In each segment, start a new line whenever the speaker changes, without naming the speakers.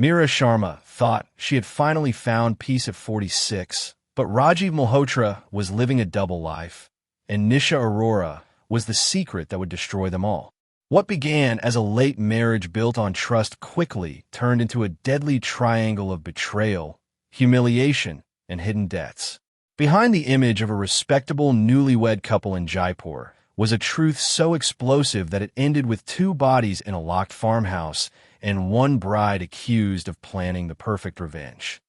Meera Sharma thought she had finally found peace at 46, but Rajiv Malhotra was living a double life, and Nisha Arora was the secret that would destroy them all. What began as a late marriage built on trust quickly turned into a deadly triangle of betrayal, humiliation, and hidden debts. Behind the image of a respectable newlywed couple in Jaipur was a truth so explosive that it ended with two bodies in a locked farmhouse and one bride accused of planning the perfect revenge.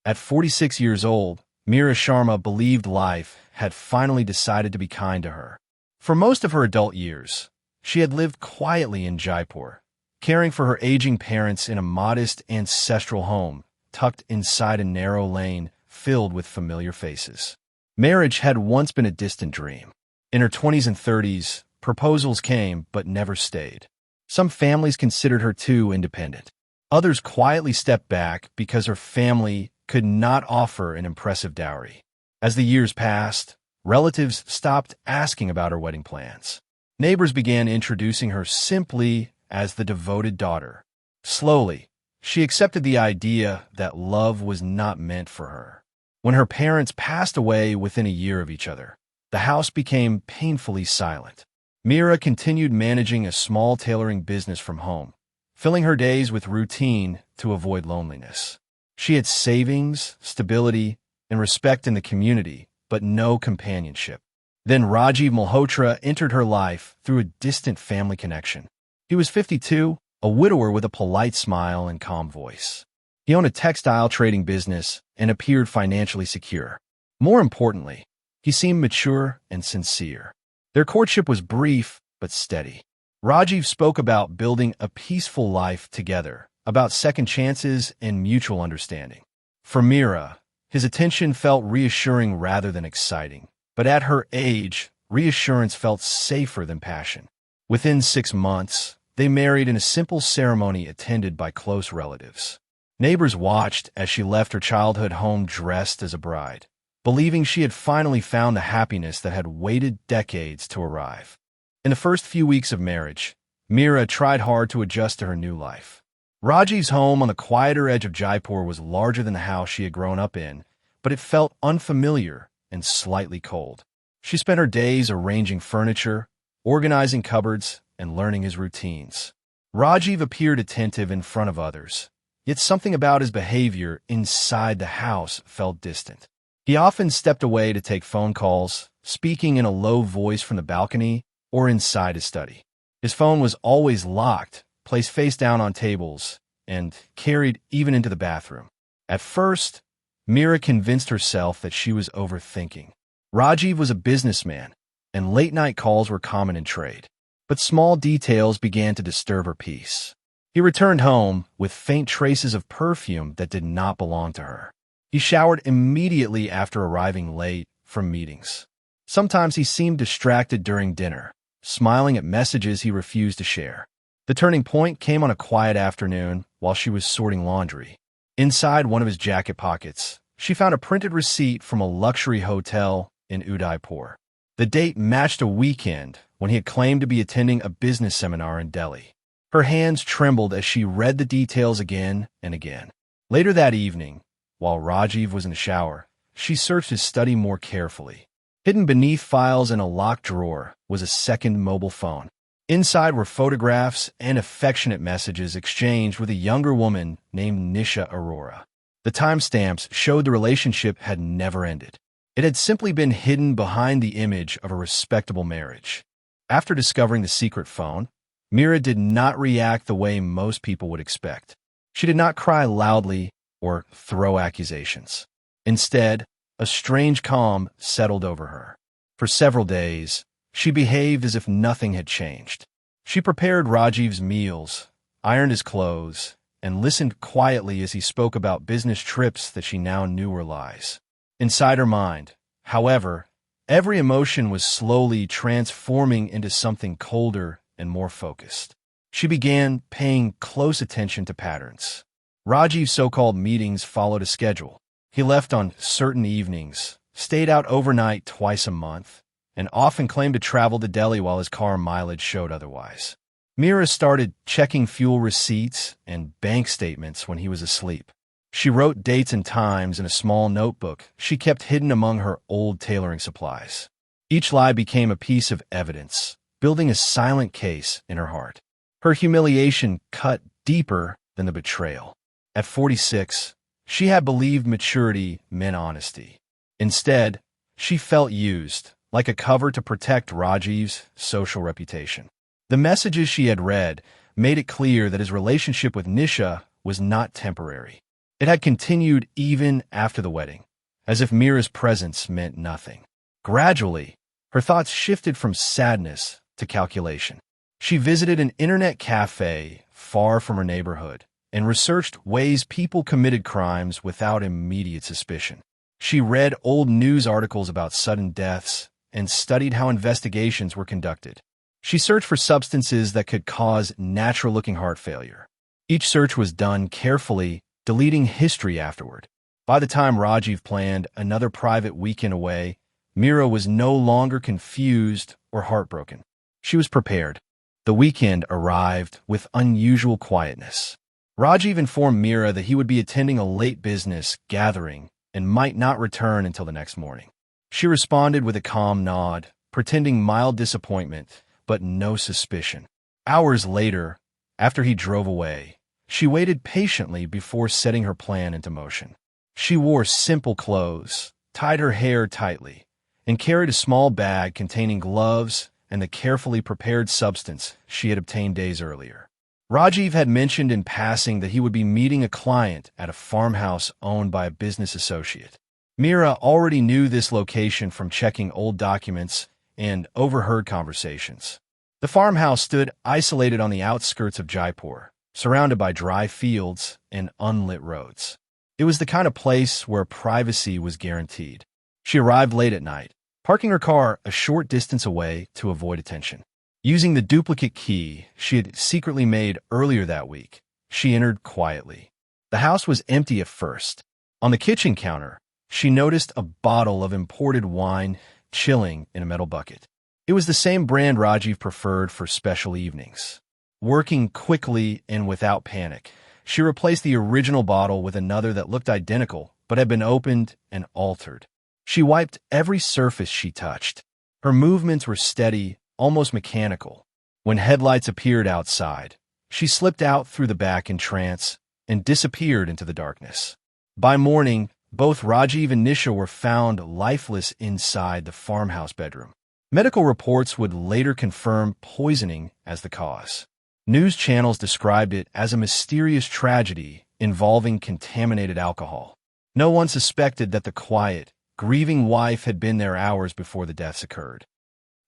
At 46 years old, Meera Sharma believed life had finally decided to be kind to her. For most of her adult years, she had lived quietly in Jaipur, caring for her aging parents in a modest ancestral home tucked inside a narrow lane filled with familiar faces. Marriage had once been a distant dream. In her 20s and 30s, proposals came but never stayed. Some families considered her too independent. Others quietly stepped back because her family could not offer an impressive dowry. As the years passed, relatives stopped asking about her wedding plans. Neighbors began introducing her simply as the devoted daughter. Slowly, she accepted the idea that love was not meant for her. When her parents passed away within a year of each other, the house became painfully silent. Meera continued managing a small tailoring business from home, filling her days with routine to avoid loneliness. She had savings, stability, and respect in the community, but no companionship. Then Rajiv Malhotra entered her life through a distant family connection. He was 52, a widower with a polite smile and calm voice. He owned a textile trading business and appeared financially secure. More importantly, he seemed mature and sincere. Their courtship was brief but steady. Rajiv spoke about building a peaceful life together, about second chances and mutual understanding. For Meera, his attention felt reassuring rather than exciting. But at her age, reassurance felt safer than passion. Within 6 months, they married in a simple ceremony attended by close relatives. Neighbors watched as she left her childhood home dressed as a bride, believing she had finally found the happiness that had waited decades to arrive. In the first few weeks of marriage, Meera tried hard to adjust to her new life. Rajiv's home on the quieter edge of Jaipur was larger than the house she had grown up in, but it felt unfamiliar and slightly cold. She spent her days arranging furniture, organizing cupboards, and learning his routines. Rajiv appeared attentive in front of others, yet something about his behavior inside the house felt distant. He often stepped away to take phone calls, speaking in a low voice from the balcony or inside his study. His phone was always locked, placed face down on tables, and carried even into the bathroom. At first, Meera convinced herself that she was overthinking. Rajiv was a businessman, and late-night calls were common in trade. But small details began to disturb her peace. He returned home with faint traces of perfume that did not belong to her. He showered immediately after arriving late from meetings. Sometimes he seemed distracted during dinner, smiling at messages he refused to share. The turning point came on a quiet afternoon while she was sorting laundry. Inside one of his jacket pockets, she found a printed receipt from a luxury hotel in Udaipur. The date matched a weekend when he had claimed to be attending a business seminar in Delhi. Her hands trembled as she read the details again and again. Later that evening, while Rajiv was in the shower, she searched his study more carefully. Hidden beneath files in a locked drawer was a second mobile phone. Inside were photographs and affectionate messages exchanged with a younger woman named Nisha Arora. The timestamps showed the relationship had never ended. It had simply been hidden behind the image of a respectable marriage. After discovering the secret phone, Meera did not react the way most people would expect. She did not cry loudly or throw accusations. Instead, a strange calm settled over her. For several days, she behaved as if nothing had changed. She prepared Rajiv's meals, ironed his clothes, and listened quietly as he spoke about business trips that she now knew were lies. Inside her mind, however, every emotion was slowly transforming into something colder and more focused. She began paying close attention to patterns. Rajiv's so-called meetings followed a schedule. He left on certain evenings, stayed out overnight twice a month, and often claimed to travel to Delhi while his car mileage showed otherwise. Meera started checking fuel receipts and bank statements when he was asleep. She wrote dates and times in a small notebook she kept hidden among her old tailoring supplies. Each lie became a piece of evidence, building a silent case in her heart. Her humiliation cut deeper than the betrayal. At 46, she had believed maturity meant honesty. Instead, she felt used, like a cover to protect Rajiv's social reputation. The messages she had read made it clear that his relationship with Nisha was not temporary. It had continued even after the wedding, as if Meera's presence meant nothing. Gradually, her thoughts shifted from sadness to calculation. She visited an internet cafe far from her neighborhood and researched ways people committed crimes without immediate suspicion. She read old news articles about sudden deaths and studied how investigations were conducted. She searched for substances that could cause natural-looking heart failure. Each search was done carefully, deleting history afterward. By the time Rajiv planned another private weekend away, Meera was no longer confused or heartbroken. She was prepared. The weekend arrived with unusual quietness. Rajiv informed Meera that he would be attending a late business gathering and might not return until the next morning. She responded with a calm nod, pretending mild disappointment, but no suspicion. Hours later, after he drove away, she waited patiently before setting her plan into motion. She wore simple clothes, tied her hair tightly, and carried a small bag containing gloves and the carefully prepared substance she had obtained days earlier. Rajiv had mentioned in passing that he would be meeting a client at a farmhouse owned by a business associate. Meera already knew this location from checking old documents and overheard conversations. The farmhouse stood isolated on the outskirts of Jaipur, surrounded by dry fields and unlit roads. It was the kind of place where privacy was guaranteed. She arrived late at night, parking her car a short distance away to avoid attention. Using the duplicate key she had secretly made earlier that week, she entered quietly. The house was empty at first. On the kitchen counter, she noticed a bottle of imported wine chilling in a metal bucket. It was the same brand Rajiv preferred for special evenings. Working quickly and without panic, she replaced the original bottle with another that looked identical but had been opened and altered. She wiped every surface she touched. Her movements were steady, almost mechanical. When headlights appeared outside, she slipped out through the back entrance and disappeared into the darkness. By morning, both Rajiv and Nisha were found lifeless inside the farmhouse bedroom. Medical reports would later confirm poisoning as the cause. News channels described it as a mysterious tragedy involving contaminated alcohol. No one suspected that the quiet, grieving wife had been there hours before the deaths occurred.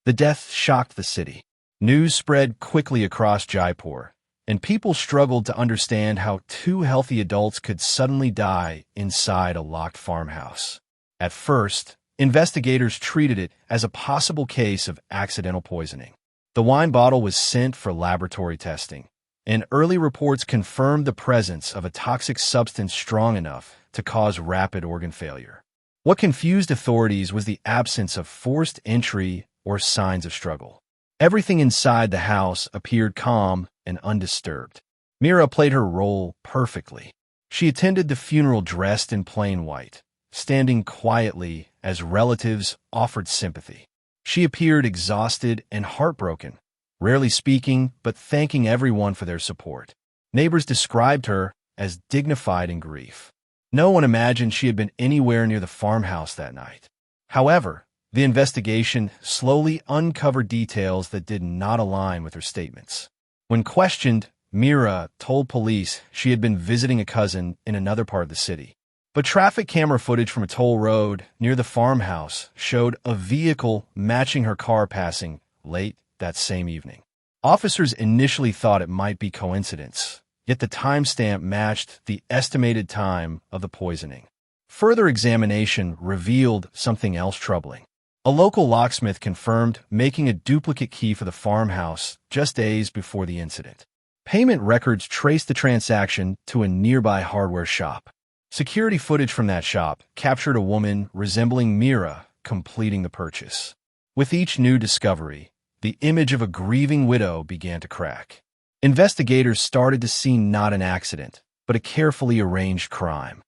The death shocked the city. News spread quickly across Jaipur, and people struggled to understand how two healthy adults could suddenly die inside a locked farmhouse. At first, investigators treated it as a possible case of accidental poisoning. The wine bottle was sent for laboratory testing, and early reports confirmed the presence of a toxic substance strong enough to cause rapid organ failure. What confused authorities was the absence of forced entry or signs of struggle. Everything inside the house appeared calm and undisturbed. Meera played her role perfectly. She attended the funeral dressed in plain white, standing quietly as relatives offered sympathy. She appeared exhausted and heartbroken, rarely speaking but thanking everyone for their support. Neighbors described her as dignified in grief. No one imagined she had been anywhere near the farmhouse that night. However, the investigation slowly uncovered details that did not align with her statements. When questioned, Meera told police she had been visiting a cousin in another part of the city. But traffic camera footage from a toll road near the farmhouse showed a vehicle matching her car passing late that same evening. Officers initially thought it might be coincidence, yet the timestamp matched the estimated time of the poisoning. Further examination revealed something else troubling. A local locksmith confirmed making a duplicate key for the farmhouse just days before the incident. Payment records traced the transaction to a nearby hardware shop. Security footage from that shop captured a woman resembling Meera completing the purchase. With each new discovery, the image of a grieving widow began to crack. Investigators started to see not an accident, but a carefully arranged crime.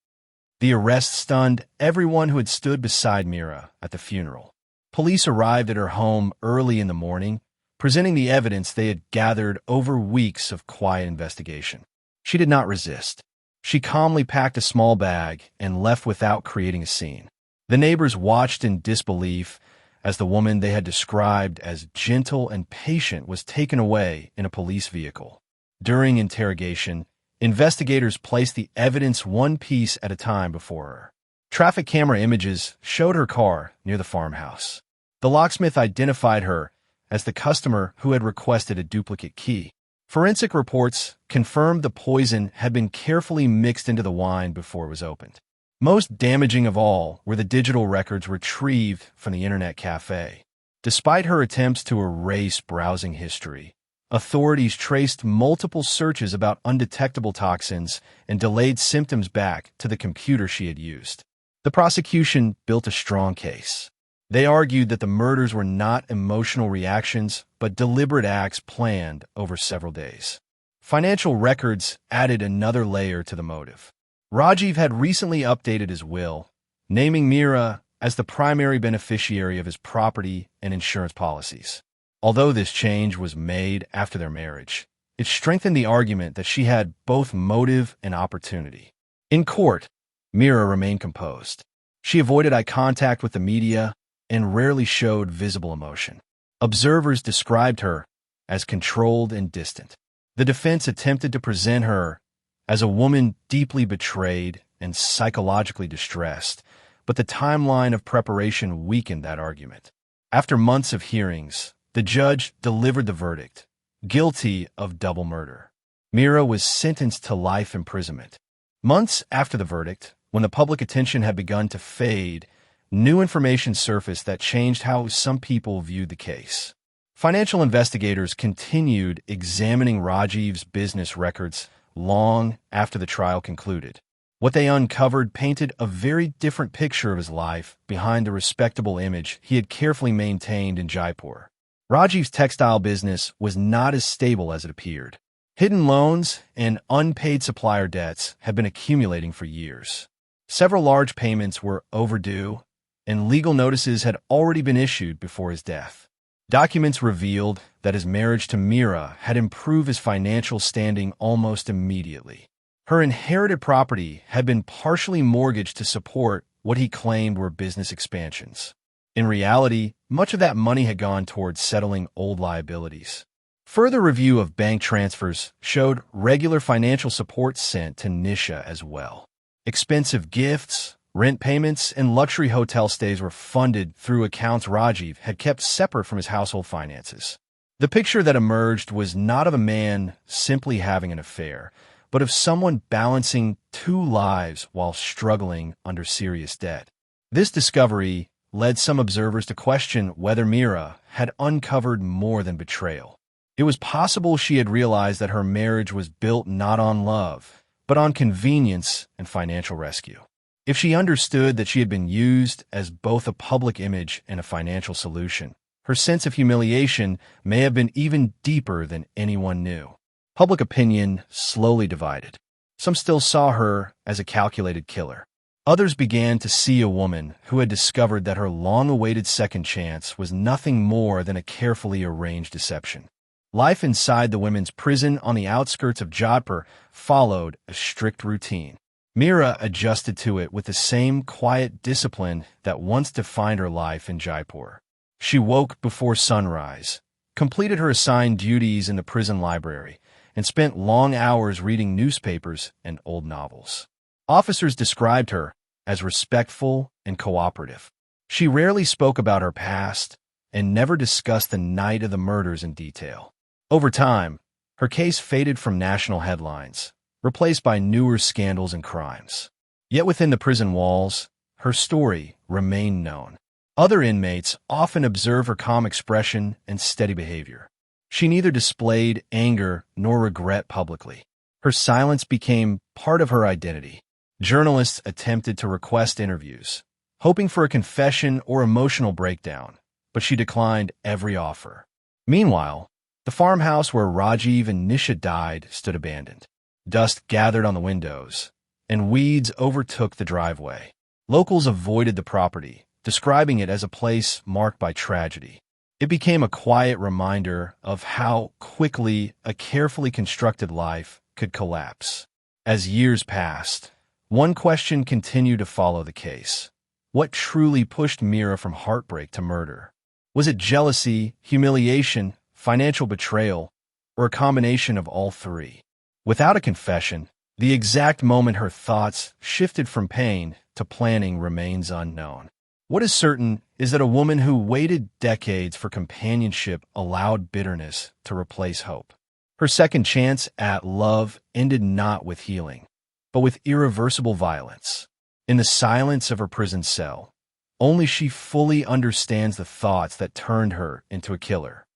The arrest stunned everyone who had stood beside Meera at the funeral. Police arrived at her home early in the morning, presenting the evidence they had gathered over weeks of quiet investigation. She did not resist. She calmly packed a small bag and left without creating a scene. The neighbors watched in disbelief as the woman they had described as gentle and patient was taken away in a police vehicle. During interrogation, investigators placed the evidence one piece at a time before her. Traffic camera images showed her car near the farmhouse. The locksmith identified her as the customer who had requested a duplicate key. Forensic reports confirmed the poison had been carefully mixed into the wine before it was opened. Most damaging of all were the digital records retrieved from the internet cafe. Despite her attempts to erase browsing history, authorities traced multiple searches about undetectable toxins and delayed symptoms back to the computer she had used. The prosecution built a strong case. They argued that the murders were not emotional reactions, but deliberate acts planned over several days. Financial records added another layer to the motive. Rajiv had recently updated his will, naming Meera as the primary beneficiary of his property and insurance policies. Although this change was made after their marriage, it strengthened the argument that she had both motive and opportunity. In court, Meera remained composed. She avoided eye contact with the media and rarely showed visible emotion. Observers described her as controlled and distant. The defense attempted to present her as a woman deeply betrayed and psychologically distressed, but the timeline of preparation weakened that argument. After months of hearings, the judge delivered the verdict, guilty of double murder. Meera was sentenced to life imprisonment. Months after the verdict, when the public attention had begun to fade, new information surfaced that changed how some people viewed the case. Financial investigators continued examining Rajiv's business records long after the trial concluded. What they uncovered painted a very different picture of his life behind the respectable image he had carefully maintained in Jaipur. Rajiv's textile business was not as stable as it appeared. Hidden loans and unpaid supplier debts had been accumulating for years. Several large payments were overdue, and legal notices had already been issued before his death. Documents revealed that his marriage to Meera had improved his financial standing almost immediately. Her inherited property had been partially mortgaged to support what he claimed were business expansions. In reality, much of that money had gone towards settling old liabilities. Further review of bank transfers showed regular financial support sent to Nisha as well. Expensive gifts, rent payments, and luxury hotel stays were funded through accounts Rajiv had kept separate from his household finances. The picture that emerged was not of a man simply having an affair, but of someone balancing two lives while struggling under serious debt. This discovery led some observers to question whether Meera had uncovered more than betrayal. It was possible she had realized that her marriage was built not on love, but on convenience and financial rescue. If she understood that she had been used as both a public image and a financial solution, her sense of humiliation may have been even deeper than anyone knew. Public opinion slowly divided. Some still saw her as a calculated killer. Others began to see a woman who had discovered that her long-awaited second chance was nothing more than a carefully arranged deception. Life inside the women's prison on the outskirts of Jaipur followed a strict routine. Meera adjusted to it with the same quiet discipline that once defined her life in Jaipur. She woke before sunrise, completed her assigned duties in the prison library, and spent long hours reading newspapers and old novels. Officers described her as respectful and cooperative. She rarely spoke about her past and never discussed the night of the murders in detail. Over time, her case faded from national headlines, replaced by newer scandals and crimes. Yet within the prison walls, her story remained known. Other inmates often observe her calm expression and steady behavior. She neither displayed anger nor regret publicly. Her silence became part of her identity. Journalists attempted to request interviews, hoping for a confession or emotional breakdown, but she declined every offer. Meanwhile, the farmhouse where Rajiv and Nisha died stood abandoned. Dust gathered on the windows, and weeds overtook the driveway. Locals avoided the property, describing it as a place marked by tragedy. It became a quiet reminder of how quickly a carefully constructed life could collapse. As years passed, one question continued to follow the case. What truly pushed Meera from heartbreak to murder? Was it jealousy, humiliation, financial betrayal, or a combination of all three? Without a confession, the exact moment her thoughts shifted from pain to planning remains unknown. What is certain is that a woman who waited decades for companionship allowed bitterness to replace hope. Her second chance at love ended not with healing, but with irreversible violence. In the silence of her prison cell, only she fully understands the thoughts that turned her into a killer.